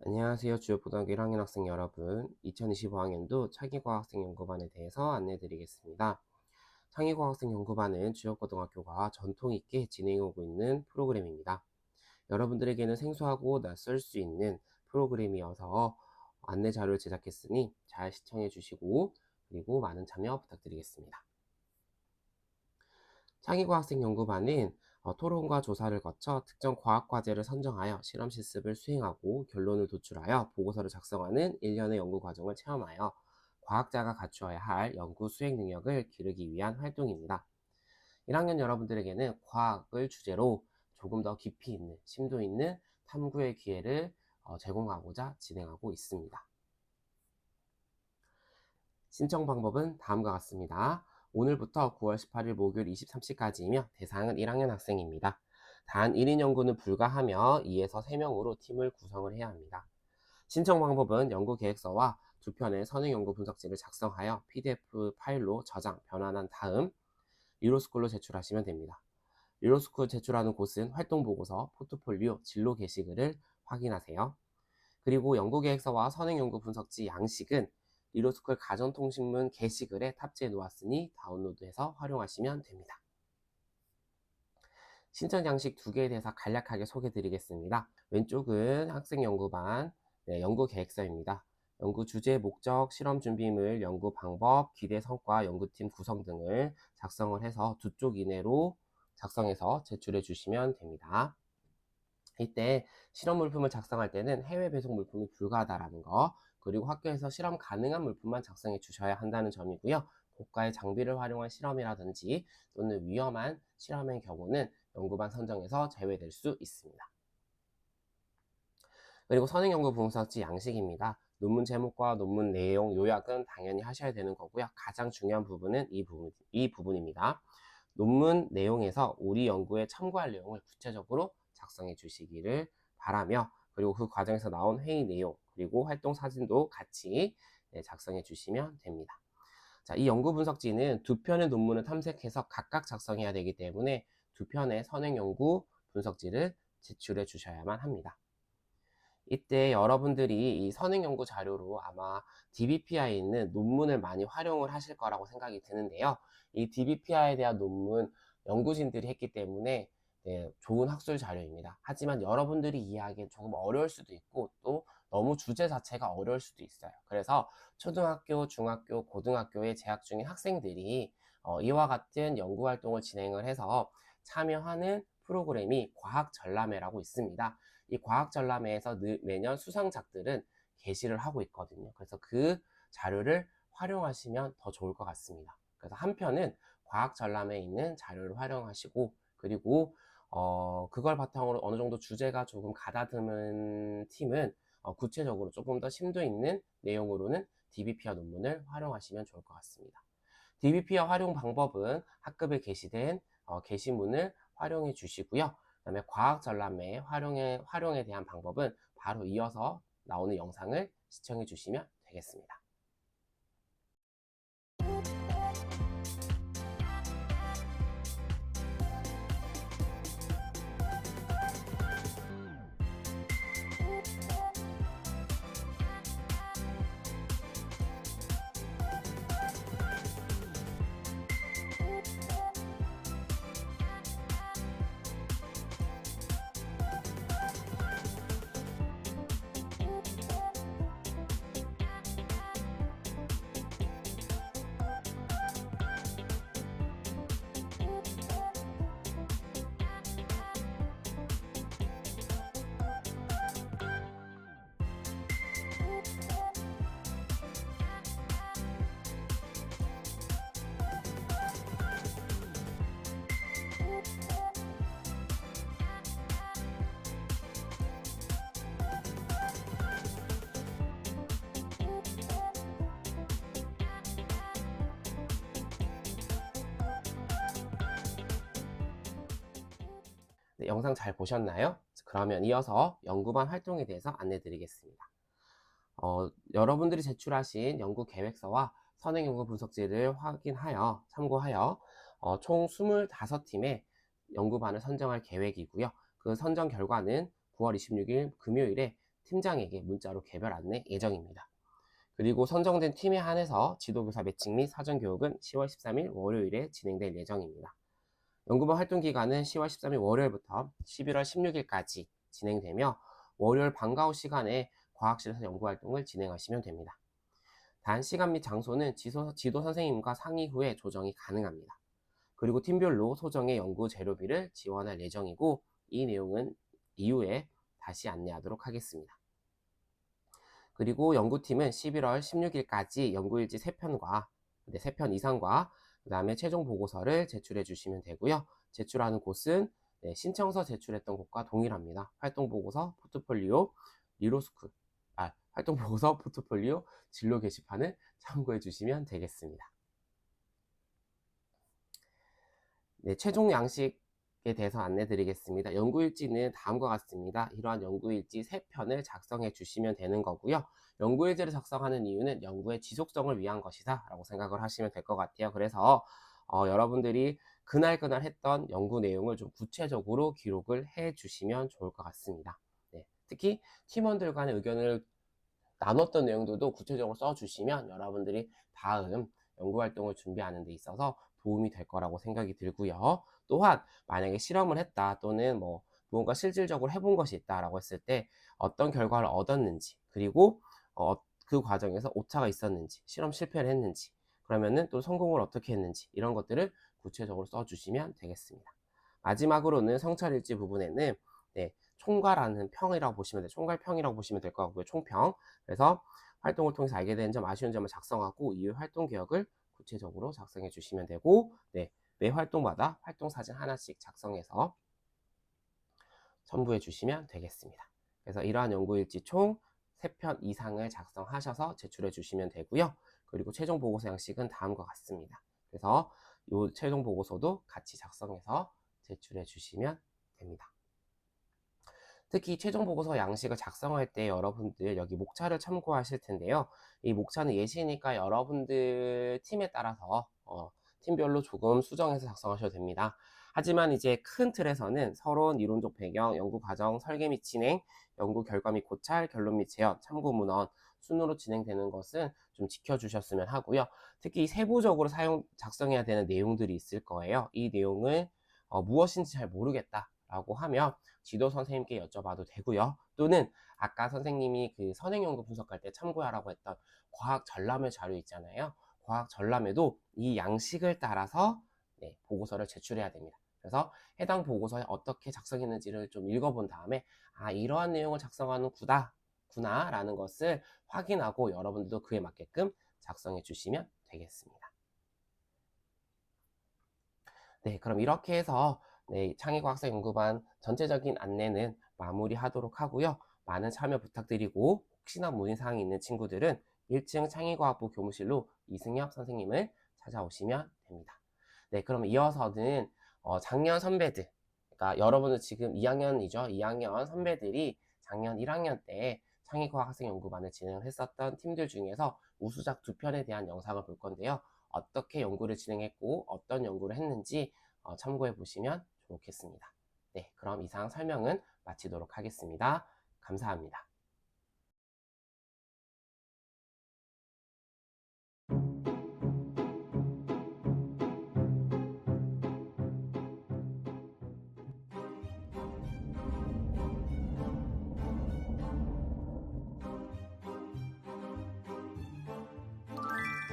안녕하세요. 주요고등학교 1학년 학생 여러분. 2025학년도 창의과학생 연구반에 대해서 안내드리겠습니다. 창의과학생 연구반은 주요고등학교가 전통 있게 진행하고 있는 프로그램입니다. 여러분들에게는 생소하고 낯설 수 있는 프로그램이어서 안내 자료를 제작했으니 잘 시청해 주시고 그리고 많은 참여 부탁드리겠습니다. 창의과학생 연구반은 토론과 조사를 거쳐 특정 과학과제를 선정하여 실험 실습을 수행하고 결론을 도출하여 보고서를 작성하는 일련의 연구 과정을 체험하여 과학자가 갖추어야 할 연구 수행 능력을 기르기 위한 활동입니다. 1학년 여러분들에게는 과학을 주제로 조금 더 깊이 있는, 심도 있는 탐구의 기회를 제공하고자 진행하고 있습니다. 신청 방법은 다음과 같습니다. 오늘부터 9월 18일 목요일 23시까지이며 대상은 1학년 학생입니다. 단 1인 연구는 불가하며 2에서 3명으로 팀을 구성을 해야 합니다. 신청 방법은 연구 계획서와 두 편의 선행 연구 분석지를 작성하여 PDF 파일로 저장, 변환한 다음 리로스쿨로 제출하시면 됩니다. 리로스쿨 제출하는 곳은 활동보고서, 포트폴리오, 진로 게시글을 확인하세요. 그리고 연구 계획서와 선행 연구 분석지 양식은 리로스쿨 가전통신문 게시글에 탑재해 놓았으니 다운로드해서 활용하시면 됩니다. 신청 양식 두 개에 대해서 간략하게 소개해 드리겠습니다. 왼쪽은 학생 연구반 연구 계획서입니다. 연구 주제, 목적, 실험 준비물, 연구 방법, 기대 성과, 연구팀 구성 등을 작성을 해서 두 쪽 이내로 작성해서 제출해 주시면 됩니다. 이때 실험 물품을 작성할 때는 해외 배송 물품이 불가하다라는 거, 그리고 학교에서 실험 가능한 물품만 작성해 주셔야 한다는 점이고요. 고가의 장비를 활용한 실험이라든지 또는 위험한 실험의 경우는 연구반 선정에서 제외될 수 있습니다. 그리고 선행연구 분석지 양식입니다. 논문 제목과 논문 내용 요약은 당연히 하셔야 되는 거고요. 가장 중요한 부분은 이 부분입니다. 논문 내용에서 우리 연구에 참고할 내용을 구체적으로 작성해 주시기를 바라며, 그리고 그 과정에서 나온 회의 내용 그리고 활동 사진도 같이 작성해 주시면 됩니다. 자, 이 연구 분석지는 두 편의 논문을 탐색해서 각각 작성해야 되기 때문에 두 편의 선행 연구 분석지를 제출해 주셔야만 합니다. 이때 여러분들이 이 선행 연구 자료로 아마 DBPI에 있는 논문을 많이 활용을 하실 거라고 생각이 드는데요. 이 DBPI에 대한 논문 연구진들이 했기 때문에 좋은 학술 자료입니다. 하지만 여러분들이 이해하기엔 조금 어려울 수도 있고 또 너무 주제 자체가 어려울 수도 있어요. 그래서 초등학교, 중학교, 고등학교에 재학 중인 학생들이 이와 같은 연구 활동을 진행을 해서 참여하는 프로그램이 과학전람회라고 있습니다. 이 과학전람회에서 매년 수상작들은 게시를 하고 있거든요. 그래서 그 자료를 활용하시면 더 좋을 것 같습니다. 그래서 한 편은 과학전람회에 있는 자료를 활용하시고, 그리고 그걸 바탕으로 어느 정도 주제가 조금 가다듬은 팀은 구체적으로 조금 더 심도 있는 내용으로는 DBPR 논문을 활용하시면 좋을 것 같습니다. DBPR 활용 방법은 학급에 게시된 게시문을 활용해 주시고요. 그 다음에 과학전람회 활용에 대한 방법은 바로 이어서 나오는 영상을 시청해 주시면 되겠습니다. 네, 영상 잘 보셨나요? 그러면 이어서 연구반 활동에 대해서 안내 드리겠습니다. 여러분들이 제출하신 연구 계획서와 선행 연구 분석지를 확인하여 참고하여 총 25팀의 연구반을 선정할 계획이고요. 그 선정 결과는 9월 26일 금요일에 팀장에게 문자로 개별 안내 예정입니다. 그리고 선정된 팀에 한해서 지도교사 매칭 및 사전교육은 10월 13일 월요일에 진행될 예정입니다. 연구반 활동 기간은 10월 13일 월요일부터 11월 16일까지 진행되며 월요일 방과 후 시간에 과학실에서 연구활동을 진행하시면 됩니다. 단 시간 및 장소는 지도 선생님과 상의 후에 조정이 가능합니다. 그리고 팀별로 소정의 연구 재료비를 지원할 예정이고 이 내용은 이후에 다시 안내하도록 하겠습니다. 그리고 연구팀은 11월 16일까지 연구일지 3편 이상과 그 다음에 최종 보고서를 제출해 주시면 되고요. 제출하는 곳은 신청서 제출했던 곳과 동일합니다. 활동보고서, 포트폴리오, 활동보고서, 포트폴리오, 진로 게시판을 참고해 주시면 되겠습니다. 네, 최종 양식에 대해서 안내 드리겠습니다. 연구일지는 다음과 같습니다. 이러한 연구일지 3편을 작성해 주시면 되는 거고요. 연구일지를 작성하는 이유는 연구의 지속성을 위한 것이다 라고 생각을 하시면 될 것 같아요. 그래서 여러분들이 그날 했던 연구 내용을 좀 구체적으로 기록을 해 주시면 좋을 것 같습니다. 네, 특히 팀원들 간의 의견을 나눴던 내용들도 구체적으로 써주시면 여러분들이 다음 연구활동을 준비하는 데 있어서 도움이 될 거라고 생각이 들고요. 또한 만약에 실험을 했다 또는 무언가 실질적으로 해본 것이 있다라고 했을 때 어떤 결과를 얻었는지, 그리고 그 과정에서 오차가 있었는지, 실험 실패를 했는지, 그러면은 또 성공을 어떻게 했는지, 이런 것들을 구체적으로 써주시면 되겠습니다. 마지막으로는 성찰일지 부분에는 총괄하는 평이라고 보시면 돼요. 총괄평이라고 보시면 될 것 같고요. 총평. 그래서 활동을 통해서 알게 된 점, 아쉬운 점을 작성하고 이후 활동 계획을 구체적으로 작성해 주시면 되고, 매 활동마다 활동 사진 하나씩 작성해서 첨부해 주시면 되겠습니다. 그래서 이러한 연구일지 총 3편 이상을 작성하셔서 제출해 주시면 되고요. 그리고 최종 보고서 양식은 다음과 같습니다. 그래서 이 최종 보고서도 같이 작성해서 제출해 주시면 됩니다. 특히 최종 보고서 양식을 작성할 때 여러분들 여기 목차를 참고하실 텐데요. 이 목차는 예시니까 여러분들 팀에 따라서 팀별로 조금 수정해서 작성하셔도 됩니다. 하지만 이제 큰 틀에서는 서론, 이론적 배경, 연구 과정, 설계 및 진행, 연구 결과 및 고찰, 결론 및 제언, 참고 문헌 순으로 진행되는 것은 좀 지켜주셨으면 하고요. 특히 세부적으로 작성해야 되는 내용들이 있을 거예요. 이 내용을 무엇인지 잘 모르겠다라고 하면 지도 선생님께 여쭤봐도 되고요. 또는 아까 선생님이 그 선행연구 분석할 때 참고하라고 했던 과학 전람회 자료 있잖아요. 과학 전람회도 이 양식을 따라서 보고서를 제출해야 됩니다. 그래서 해당 보고서에 어떻게 작성했는지를 좀 읽어본 다음에 이러한 내용을 작성하는 구나 라는 것을 확인하고 여러분들도 그에 맞게끔 작성해 주시면 되겠습니다. 네, 그럼 이렇게 해서 창의과학사 연구반 전체적인 안내는 마무리하도록 하고요. 많은 참여 부탁드리고 혹시나 문의사항이 있는 친구들은 1층 창의과학부 교무실로 이승엽 선생님을 찾아오시면 됩니다. 네, 그럼 이어서는 작년 선배들, 그러니까 여러분은 지금 2학년이죠. 2학년 선배들이 작년 1학년 때 창의과학학생연구반을 진행을 했었던 팀들 중에서 우수작 2편에 대한 영상을 볼 건데요. 어떻게 연구를 진행했고 어떤 연구를 했는지 참고해 보시면 좋겠습니다. 네, 그럼 이상 설명은 마치도록 하겠습니다. 감사합니다.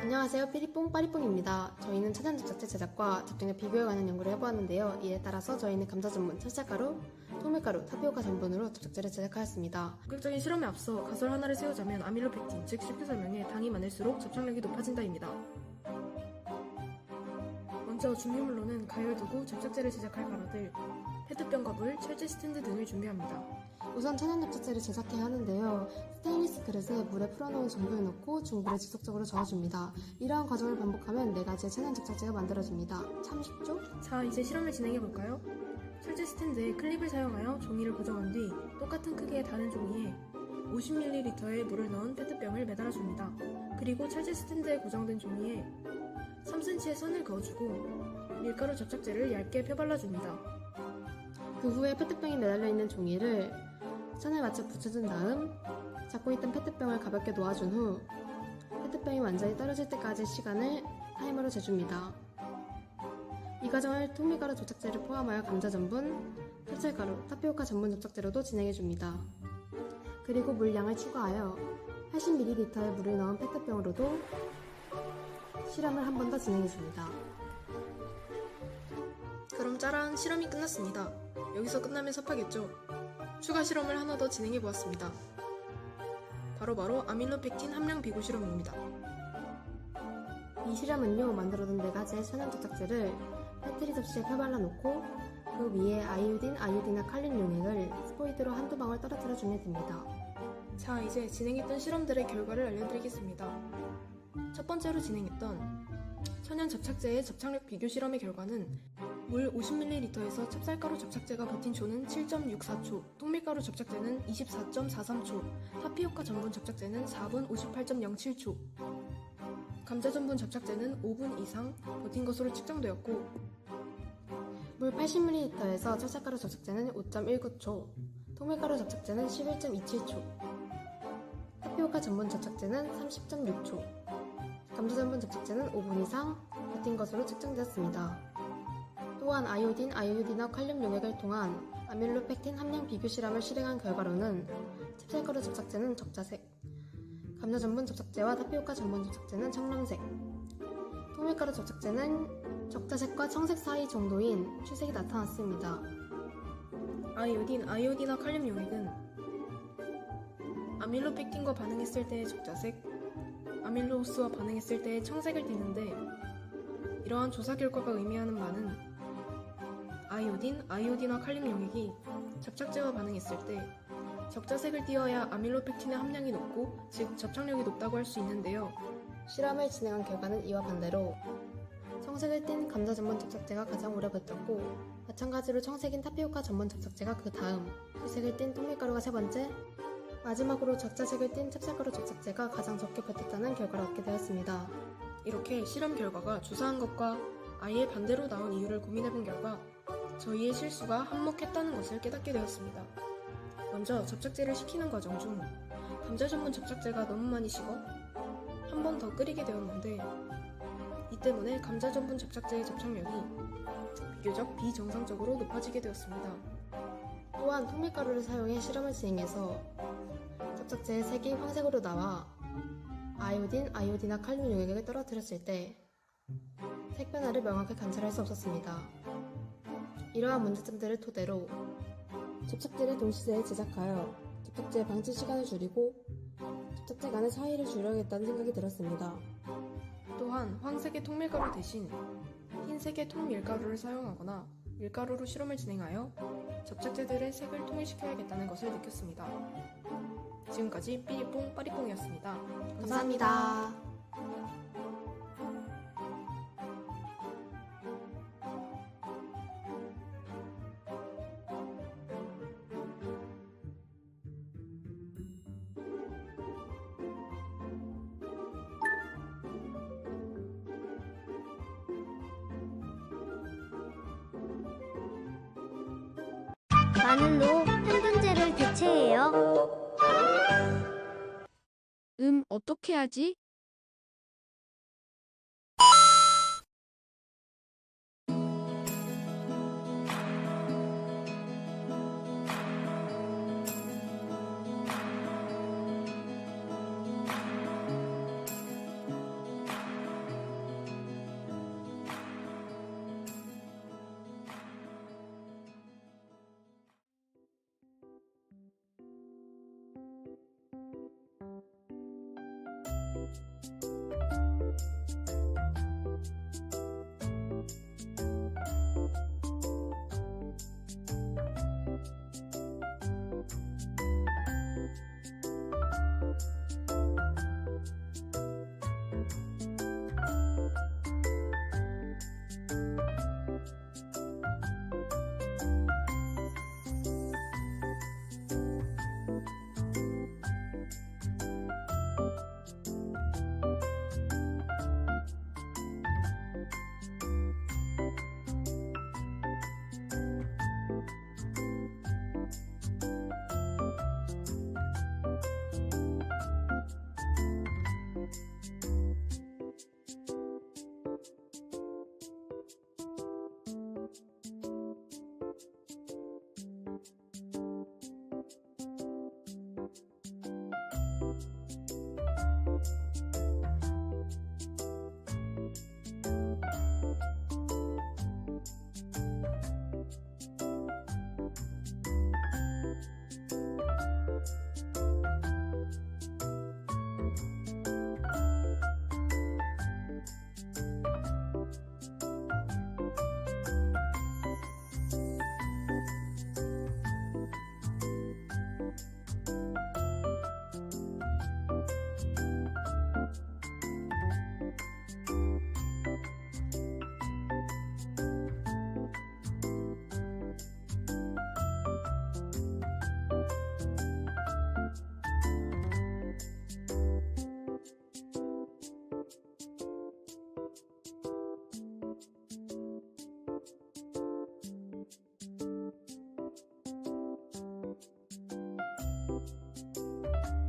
안녕하세요. 삐리뽕 빠리뽕입니다. 저희는 차단적 자체 제작과 집중력 비교에 관한 연구를 해보았는데요. 이에 따라서 저희는 감자 전분, 철새가루, 통밀가루, 타피오카 전분으로 접착제를 제작하였습니다. 본격적인 실험에 앞서 가설 하나를 세우자면 아밀로펙틴, 즉 쉽게 설명해 당이 많을수록 접착력이 높아진다입니다. 먼저 준비물로는 가열 도구, 접착제를 제작할 가루들, 페트병과 물, 철제 스탠드 등을 준비합니다. 우선 천연 접착제를 제작해야 하는데요. 스테인리스 그릇에 물에 풀어놓은 전분을 넣고 중불에 지속적으로 저어줍니다. 이러한 과정을 반복하면 4가지의 천연 접착제가 만들어집니다. 참 쉽죠? 자, 이제 실험을 진행해볼까요? 철제 스탠드에 클립을 사용하여 종이를 고정한 뒤 똑같은 크기의 다른 종이에 50ml의 물을 넣은 페트병을 매달아줍니다. 그리고 철제 스탠드에 고정된 종이에 3cm의 선을 그어주고 밀가루 접착제를 얇게 펴발라줍니다. 그 후에 페트병이 매달려 있는 종이를 천에 맞춰 붙여준 다음 잡고 있던 페트병을 가볍게 놓아준 후 페트병이 완전히 떨어질 때까지 시간을 타이머로 재줍니다. 이 과정을 통밀가루 접착제를 포함하여 감자 전분, 찹쌀가루, 타피오카 전분 접착제로도 진행해줍니다. 그리고 물량을 추가하여 80ml의 물을 넣은 페트병으로도 실험을 한 번 더 진행해줍니다. 그럼 짜란, 실험이 끝났습니다. 여기서 끝나면 섭하겠죠? 추가 실험을 하나 더 진행해 보았습니다. 바로 아밀로펙틴 함량 비교 실험입니다. 이 실험은요, 만들어둔 4가지의 천연 접착제를 패트리 접시에 펴발라 놓고 그 위에 아이오딘, 아이오디나 칼륨 용액을 스포이드로 한두 방울 떨어뜨려 주면 됩니다. 자, 이제 진행했던 실험들의 결과를 알려드리겠습니다. 첫 번째로 진행했던 천연 접착제의 접착력 비교 실험의 결과는 물 50ml에서 찹쌀가루 접착제가 버틴 초는 7.64초, 통밀가루 접착제는 24.43초, 타피오카 전분 접착제는 4분 58.07초, 감자 전분 접착제는 5분 이상 버틴 것으로 측정되었고, 물 80ml에서 찹쌀가루 접착제는 5.19초, 통밀가루 접착제는 11.27초, 타피오카 전분 접착제는 30.6초, 감자 전분 접착제는 5분 이상 버틴 것으로 측정되었습니다. 또한 아이오딘, 아이오디나 칼륨 용액을 통한 아밀로펙틴 함량 비교 실험을 실행한 결과로는 찹쌀가루 접착제는 적자색, 감자 전분 접착제와 타피오카 전분 접착제는 청량색, 통밀가루 접착제는 적자색과 청색 사이 정도인 추색이 나타났습니다. 아이오딘, 아이오디나 칼륨 용액은 아밀로펙틴과 반응했을 때의 적자색, 아밀로호스와 반응했을 때의 청색을 띠는데, 이러한 조사 결과가 의미하는 바는 아이오딘, 아이오디나 칼륨 용액이 접착제와 반응했을 때 적자색을 띄어야 아밀로펙틴의 함량이 높고, 즉 접착력이 높다고 할 수 있는데요. 실험을 진행한 결과는 이와 반대로 청색을 띤 감자 전분 접착제가 가장 오래 버텼고, 마찬가지로 청색인 타피오카 전분 접착제가 그 다음, 회색을 띤 통밀가루가 세 번째, 마지막으로 적자색을 띤 찹쌀가루 접착제가 가장 적게 버텼다는 결과를 얻게 되었습니다. 이렇게 실험 결과가 주사한 것과 아예 반대로 나온 이유를 고민해본 결과 저희의 실수가 한몫했다는 것을 깨닫게 되었습니다. 먼저 접착제를 식히는 과정 중 감자 전분 접착제가 너무 많이 식어 한 번 더 끓이게 되었는데, 이 때문에 감자 전분 접착제의 접착력이 비교적 비정상적으로 높아지게 되었습니다. 또한 통밀가루를 사용해 실험을 진행해서 접착제의 색이 황색으로 나와 아이오딘, 아이오디나 칼륨 용액을 떨어뜨렸을 때 색 변화를 명확히 관찰할 수 없었습니다. 이러한 문제점들을 토대로 접착제를 동시대에 제작하여 접착제의 방치 시간을 줄이고 접착제 간의 차이를 줄여야겠다는 생각이 들었습니다. 또한 황색의 통밀가루 대신 흰색의 통밀가루를 사용하거나 밀가루로 실험을 진행하여 접착제들의 색을 통일시켜야겠다는 것을 느꼈습니다. 지금까지 삐리뽕 빠리뽕이었습니다. 감사합니다. 마늘로 편분제를 대체해요. 어떻게 하지?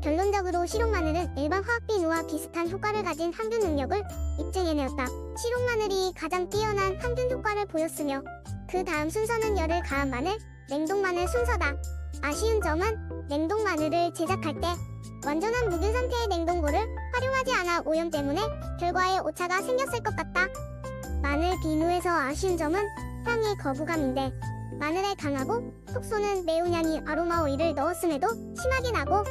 결론적으로 시록마늘은 일반 화학비누와 비슷한 효과를 가진 항균 능력을 입증해내었다. 시록마늘이 가장 뛰어난 항균 효과를 보였으며 그 다음 순서는 열을 가한 마늘, 냉동마늘 순서다. 아쉬운 점은 냉동마늘을 제작할 때 완전한 무균 상태의 냉동고를 활용하지 않아 오염 때문에 결과에 오차가 생겼을 것 같다. 마늘 비누에서 아쉬운 점은 향의 거부감인데 마늘의 강하고 톡 쏘는 매운 향이 아로마 오일을 넣었음에도 심하게 나고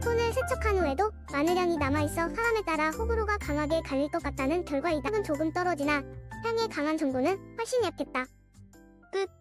손을 세척한 후에도 마늘향이 남아있어 사람에 따라 호불호가 강하게 갈릴 것 같다는 결과이다. 향은 조금 떨어지나 향의 강한 정도는 훨씬 약했다. 끝.